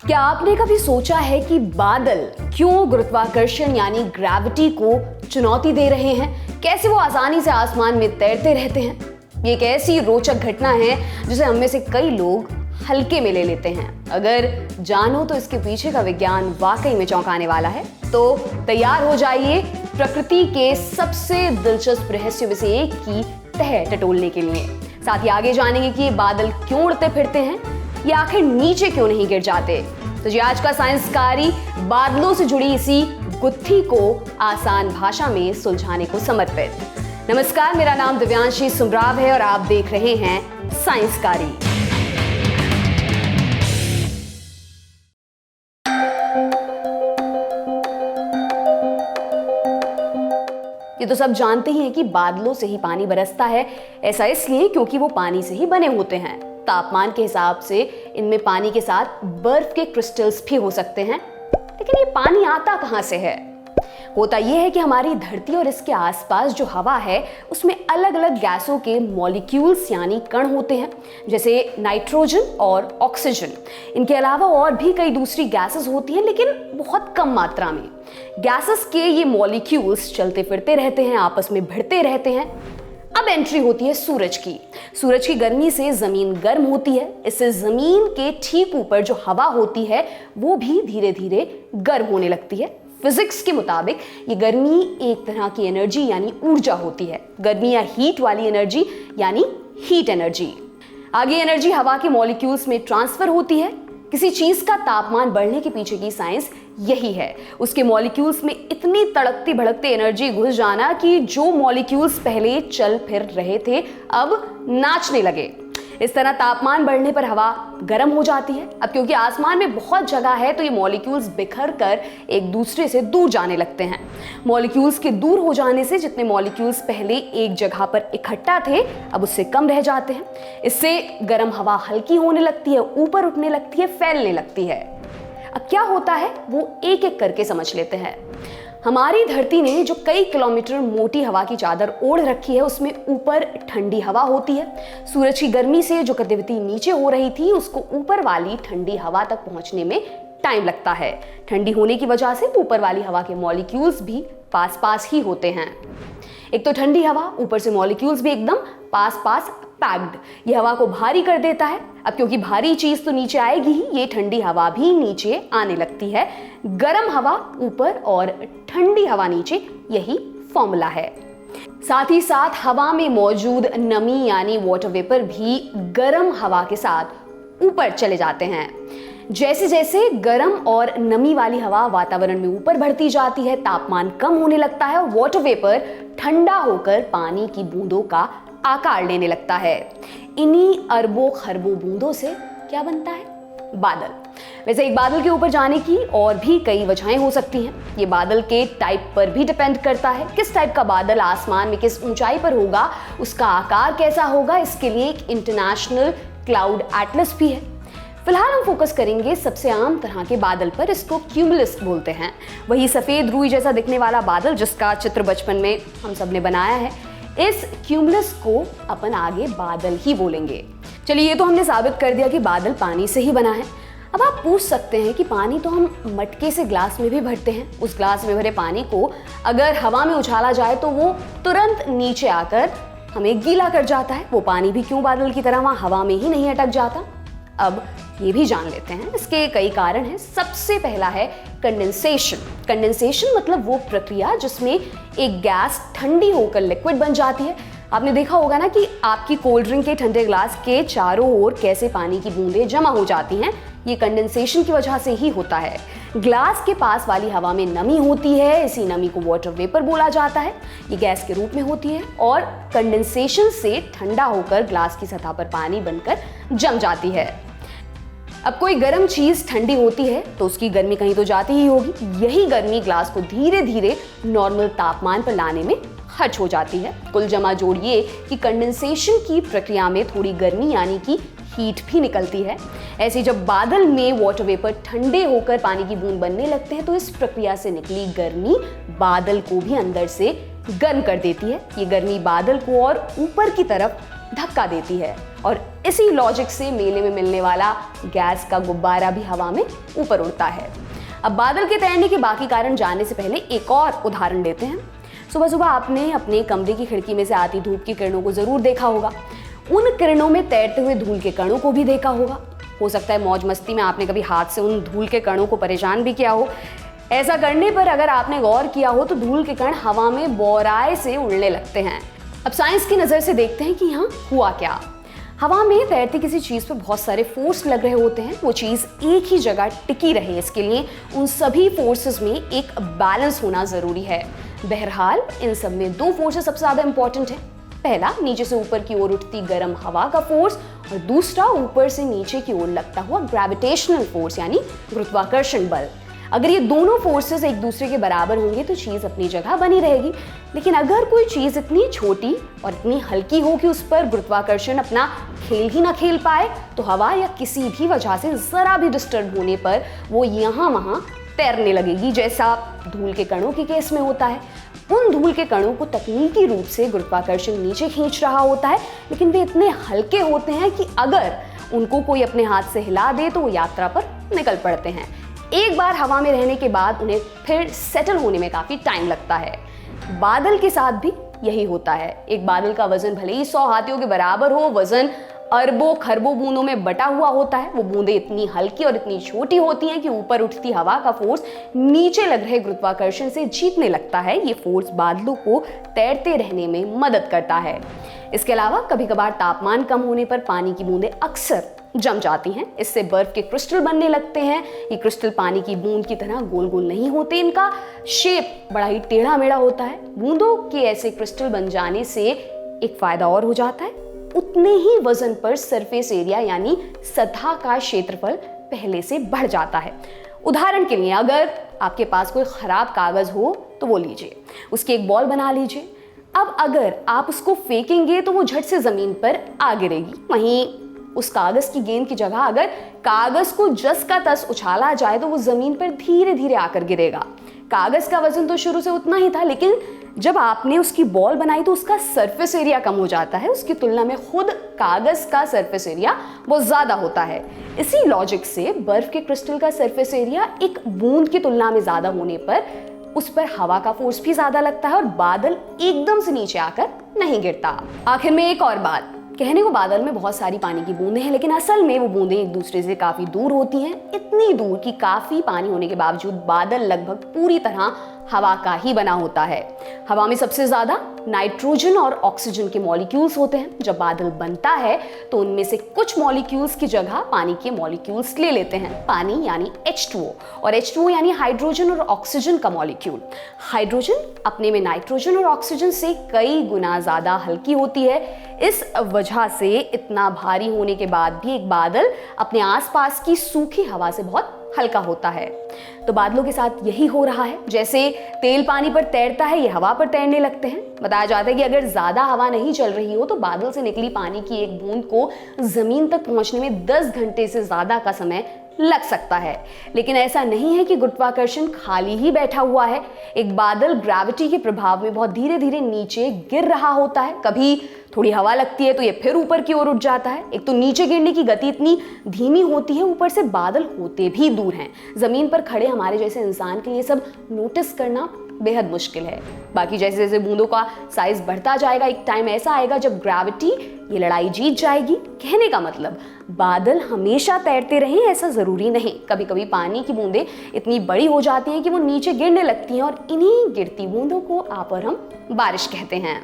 क्या आपने कभी सोचा है कि बादल क्यों गुरुत्वाकर्षण यानी ग्रेविटी को चुनौती दे रहे हैं? कैसे वो आसानी से आसमान में तैरते रहते हैं? ये एक ऐसी रोचक घटना है जिसे हम में से कई लोग हल्के में ले लेते हैं। अगर जानो तो इसके पीछे का विज्ञान वाकई में चौंकाने वाला है। तो तैयार हो जाइए प्रकृति के सबसे दिलचस्प रहस्यों में से एक की तह टटोलने के लिए। साथ ही आगे जानेंगे कि ये बादल क्यों उड़ते फिरते हैं, ये आखिर नीचे क्यों नहीं गिर जाते। तो जी आज का साइंसकारी बादलों से जुड़ी इसी गुत्थी को आसान भाषा में सुलझाने को समर्पित। नमस्कार, मेरा नाम दिव्यांशी सुमराव है और आप देख रहे हैं साइंसकारी। ये तो सब जानते ही हैं कि बादलों से ही पानी बरसता है। ऐसा इसलिए क्योंकि वो पानी से ही बने होते हैं। तापमान के हिसाब से इनमें पानी के साथ बर्फ के क्रिस्टल्स भी हो सकते हैं। लेकिन ये पानी आता कहां से है? होता यह है कि हमारी धरती और इसके आसपास जो हवा है उसमें अलग अलग गैसों के मॉलिक्यूल्स यानी कण होते हैं, जैसे नाइट्रोजन और ऑक्सीजन। इनके अलावा और भी कई दूसरी गैसेस होती हैं, लेकिन बहुत कम मात्रा में। गैसेस के ये मॉलिक्यूल्स चलते फिरते रहते हैं, आपस में भिड़ते रहते हैं। अब एंट्री होती है सूरज की। सूरज की गर्मी से जमीन गर्म होती है। इससे जमीन के ठीक ऊपर जो हवा होती है वो भी धीरे धीरे गर्म होने लगती है। फिजिक्स के मुताबिक ये गर्मी एक तरह की एनर्जी यानी ऊर्जा होती है। गर्मी या हीट वाली एनर्जी यानी हीट एनर्जी। आगे एनर्जी हवा के मॉलिक्यूल्स में ट्रांसफर होती है। किसी चीज का तापमान बढ़ने के पीछे की साइंस यही है, उसके मॉलिक्यूल्स में इतनी तड़कती भड़कती एनर्जी घुस जाना कि जो मॉलिक्यूल्स पहले चल फिर रहे थे अब नाचने लगे। इस तरह तापमान बढ़ने पर हवा गर्म हो जाती है। अब क्योंकि आसमान में बहुत जगह है तो ये मॉलिक्यूल्स बिखर कर एक दूसरे से दूर जाने लगते हैं। मॉलिक्यूल्स के दूर हो जाने से जितने मॉलिक्यूल्स पहले एक जगह पर इकट्ठा थे अब उससे कम रह जाते हैं। इससे गर्म हवा हल्की होने लगती है, ऊपर उठने लगती है, फैलने लगती है। अब क्या होता है वो एक एक करके समझ लेते हैं। हमारी धरती ने जो कई किलोमीटर मोटी हवा की चादर ओढ़ रखी है उसमें ऊपर ठंडी हवा होती है। सूरज की गर्मी से जो गतिविधि नीचे हो रही थी उसको ऊपर वाली ठंडी हवा तक पहुंचने में टाइम लगता है। ठंडी होने की वजह से ऊपर वाली हवा के मॉलिक्यूल्स भी पास पास ही होते हैं। एक तो ठंडी हवा, ऊपर से मॉलिक्यूल्स भी एकदम पास पास पैक्ड, ये हवा को भारी कर देता है। अब क्योंकि भारी चीज तो नीचे आएगी ही, ये ठंडी हवा भी नीचे आने लगती है। गर्म हवा ऊपर और ठंडी हवा नीचे, यही फॉर्मूला है। साथ ही साथ हवा में मौजूद नमी यानी वाटर वेपर भी गर्म हवा के साथ ऊपर चले जाते हैं। जैसे जैसे गर्म और नमी वाली हवा वातावरण में ऊपर बढ़ती जाती है, तापमान कम होने लगता है और वाटर वेपर ठंडा होकर पानी की बूंदों का आकार लेने लगता है। इन्हीं अरबों खरबों बूंदों से क्या बनता है? बादल। वैसे एक बादल के ऊपर जाने की और भी कई वजहें हो सकती हैं। ये बादल के टाइप पर भी डिपेंड करता है। किस टाइप का बादल आसमान में किस ऊंचाई पर होगा, उसका आकार कैसा होगा, इसके लिए एक इंटरनेशनल क्लाउड एटलस भी है। फिलहाल हम फोकस करेंगे सबसे आम तरह के बादल पर। इसको क्यूमुलस बोलते हैं। वही सफेद रुई जैसा दिखने वाला बादल जिसका चित्र बचपन में हम सब ने बनाया है, इस क्यूमुलस को अपन आगे बादल ही बोलेंगे। चलिए, ये तो हमने साबित कर दिया कि बादल पानी से ही बना है। अब आप पूछ सकते हैं कि पानी तो हम मटके से ग्लास में भी भरते हैं। उस ग्लास में भरे पानी को अगर हवा में उछाला जाए तो वो तुरंत नीचे आकर हमें गीला कर जाता है। वो पानी भी क्यों बादल की तरह वहां हवा में ही नहीं अटक जाता? अब ये भी जान लेते हैं। इसके कई कारण हैं। सबसे पहला है कंडेंसेशन। कंडेंसेशन मतलब वो प्रक्रिया जिसमें एक गैस ठंडी होकर लिक्विड बन जाती है। आपने देखा होगा ना कि आपकी कोल्ड ड्रिंक के ठंडे ग्लास के चारों ओर कैसे पानी की बूंदें जमा हो जाती हैं। ये कंडेंसेशन की वजह से ही होता है। ग्लास के पास वाली हवा में नमी होती है, इसी नमी को वाटर वेपर बोला जाता है। ये गैस के रूप में होती है और कंडेंसेशन से ठंडा होकर ग्लास की सतह पर पानी बनकर जम जाती है। अब कोई गर्म चीज ठंडी होती है तो उसकी गर्मी कहीं तो जाती ही होगी। यही गर्मी ग्लास को धीरे धीरे नॉर्मल तापमान पर लाने में खर्च हो जाती है। कुल जमा जोड़िए कि कंडेंसेशन की प्रक्रिया में थोड़ी गर्मी यानी कि हीट भी निकलती है। ऐसे जब बादल में वाटर वेपर ठंडे होकर पानी की बूंद बनने लगते हैं तो इस प्रक्रिया से निकली गर्मी बादल को भी अंदर से गर्म कर देती है। ये गर्मी बादल को और ऊपर की तरफ धक्का देती है और इसी लॉजिक से मेले में मिलने वाला गैस का गुब्बारा भी हवा में ऊपर उड़ता है। अब बादल के तैरने के बाकी कारण जानने से पहले एक और उदाहरण लेते हैं। सुबह सुबह आपने अपने कमरे की खिड़की में से आती धूप की किरणों को जरूर देखा होगा। उन किरणों में तैरते हुए धूल के कणों को भी देखा होगा। हो सकता है मौज मस्ती में आपने कभी हाथ से उन धूल के कणों को परेशान भी किया हो। ऐसा करने पर अगर आपने गौर किया हो तो धूल के कण हवा में बोराए से उड़ने लगते हैं। अब साइंस की नज़र से देखते हैं कि यहाँ हुआ क्या। हवा में तैरती किसी चीज़ पर बहुत सारे फोर्स लग रहे होते हैं। वो चीज़ एक ही जगह टिकी रहे, इसके लिए उन सभी फोर्सेस में एक बैलेंस होना ज़रूरी है। बहरहाल इन सब में दो फोर्सेस सबसे ज़्यादा इंपॉर्टेंट है। पहला नीचे से ऊपर की ओर उठती गर्म हवा का फोर्स और दूसरा ऊपर से नीचे की ओर लगता हुआ ग्रेविटेशनल फोर्स यानी गुरुत्वाकर्षण बल। अगर ये दोनों फोर्सेस एक दूसरे के बराबर होंगे तो चीज़ अपनी जगह बनी रहेगी। लेकिन अगर कोई चीज़ इतनी छोटी और इतनी हल्की हो कि उस पर गुरुत्वाकर्षण अपना खेल ही ना खेल पाए तो हवा या किसी भी वजह से ज़रा भी डिस्टर्ब होने पर वो यहाँ वहाँ तैरने लगेगी, जैसा धूल के कणों के केस में होता है। उन धूल के कणों को तकनीकी रूप से गुरुत्वाकर्षण नीचे खींच रहा होता है, लेकिन वे इतने हल्के होते हैं कि अगर उनको कोई अपने हाथ से हिला दे तो वो यात्रा पर निकल पड़ते हैं। एक बार हवा में रहने के बाद उन्हें फिर सेटल होने में काफ़ी टाइम लगता है। बादल के साथ भी यही होता है। एक बादल का वजन भले ही 100 हाथियों के बराबर हो, वजन अरबों खरबों बूंदों में बटा हुआ होता है। वो बूंदें इतनी हल्की और इतनी छोटी होती हैं कि ऊपर उठती हवा का फोर्स नीचे लग रहे गुरुत्वाकर्षण से जीतने लगता है। ये फोर्स बादलों को तैरते रहने में मदद करता है। इसके अलावा कभी कभार तापमान कम होने पर पानी की बूंदें अक्सर जम जाती हैं। इससे बर्फ के क्रिस्टल बनने लगते हैं। ये क्रिस्टल पानी की बूंद की तरह गोल गोल नहीं होते, इनका शेप बड़ा ही टेढ़ा मेढ़ा होता है। बूंदों के ऐसे क्रिस्टल बन जाने से एक फायदा और हो जाता है, उतने ही वजन पर सरफेस एरिया यानी सतह का क्षेत्रफल पहले से बढ़ जाता है। उदाहरण के लिए अगर आपके पास कोई खराब कागज हो तो वो लीजिए, उसकी एक बॉल बना लीजिए। अब अगर आप उसको फेंकेंगे तो वो झट से जमीन पर आ गिरेगी। वहीं उस कागज की गेंद की जगह अगर कागज को जस का तस उछाला जाए तो वो जमीन पर धीरे धीरे आकर गिरेगा। कागज का वजन तो शुरू से उतना ही था, लेकिन जब आपने उसकी बॉल बनाई तो उसका सरफेस एरिया कम हो जाता है। उसकी तुलना में खुद कागज का सरफेस एरिया बहुत ज्यादा होता है। इसी लॉजिक से बर्फ के क्रिस्टल का सरफेस एरिया एक बूंद की तुलना में ज्यादा होने पर उस पर हवा का फोर्स भी ज्यादा लगता है और बादल एकदम से नीचे आकर नहीं गिरता। आखिर में एक और बात, कहने को बादल में बहुत सारी पानी की बूंदें हैं, लेकिन असल में वो बूंदें एक दूसरे से काफी दूर होती हैं। इतनी दूर कि काफी पानी होने के बावजूद बादल लगभग पूरी तरह हवा का ही बना होता है। हवा में सबसे ज्यादा नाइट्रोजन और ऑक्सीजन के मॉलिक्यूल्स होते हैं। जब बादल बनता है तो उनमें से कुछ मॉलिक्यूल्स की जगह पानी के मॉलिक्यूल्स ले लेते हैं। पानी यानी H2O और H2O यानी हाइड्रोजन और ऑक्सीजन का मॉलिक्यूल। हाइड्रोजन अपने में नाइट्रोजन और ऑक्सीजन से कई गुना ज्यादा हल्की होती है। इस वजह से इतना भारी होने के बाद भी एक बादल अपने आसपास की सूखी हवा से बहुत हल्का होता है। तो बादलों के साथ यही हो रहा है। जैसे तेल पानी पर तैरता है, ये हवा पर तैरने लगते हैं। बताया जाता है कि अगर ज्यादा हवा नहीं चल रही हो तो बादल से निकली पानी की एक बूंद को जमीन तक पहुंचने में 10 घंटे से ज्यादा का समय लग सकता है। लेकिन ऐसा नहीं है कि गुरुत्वाकर्षण खाली ही बैठा हुआ है। एक बादल ग्रेविटी के प्रभाव में बहुत धीरे धीरे नीचे गिर रहा होता है। कभी थोड़ी हवा लगती है तो ये फिर ऊपर की ओर उठ जाता है। एक तो नीचे गिरने की गति इतनी धीमी होती है, ऊपर से बादल होते भी दूर हैं। जमीन पर खड़े हमारे जैसे इंसान के लिए सब नोटिस करना बेहद मुश्किल है। बाकी जैसे जैसे बूंदों का साइज बढ़ता जाएगा, एक टाइम ऐसा आएगा जब ग्रेविटी ये लड़ाई जीत जाएगी। कहने का मतलब बादल हमेशा तैरते रहें ऐसा जरूरी नहीं। कभी कभी पानी की बूंदें इतनी बड़ी हो जाती हैं कि वो नीचे गिरने लगती हैं और इन्हीं गिरती बूंदों को आप और हम बारिश कहते हैं।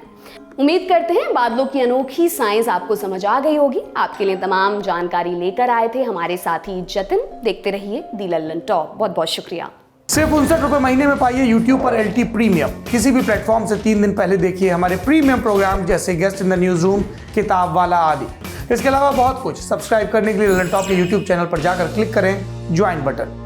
उम्मीद करते हैं बादलों की अनोखी साइंस आपको समझ आ गई होगी। आपके लिए तमाम जानकारी लेकर आए थे हमारे साथी जतिन। देखते रहिए दी लल्लन टॉप। बहुत बहुत शुक्रिया। सिर्फ 59 रुपए महीने में पाइए YouTube पर LT प्रीमियम। किसी भी प्लेटफॉर्म से 3 दिन पहले देखिए हमारे प्रीमियम प्रोग्राम जैसे guest in the news room, किताब वाला आदि। इसके अलावा बहुत कुछ। सब्सक्राइब करने के लिए लल्लन टॉप के YouTube चैनल पर जाकर क्लिक करें ज्वाइन बटन।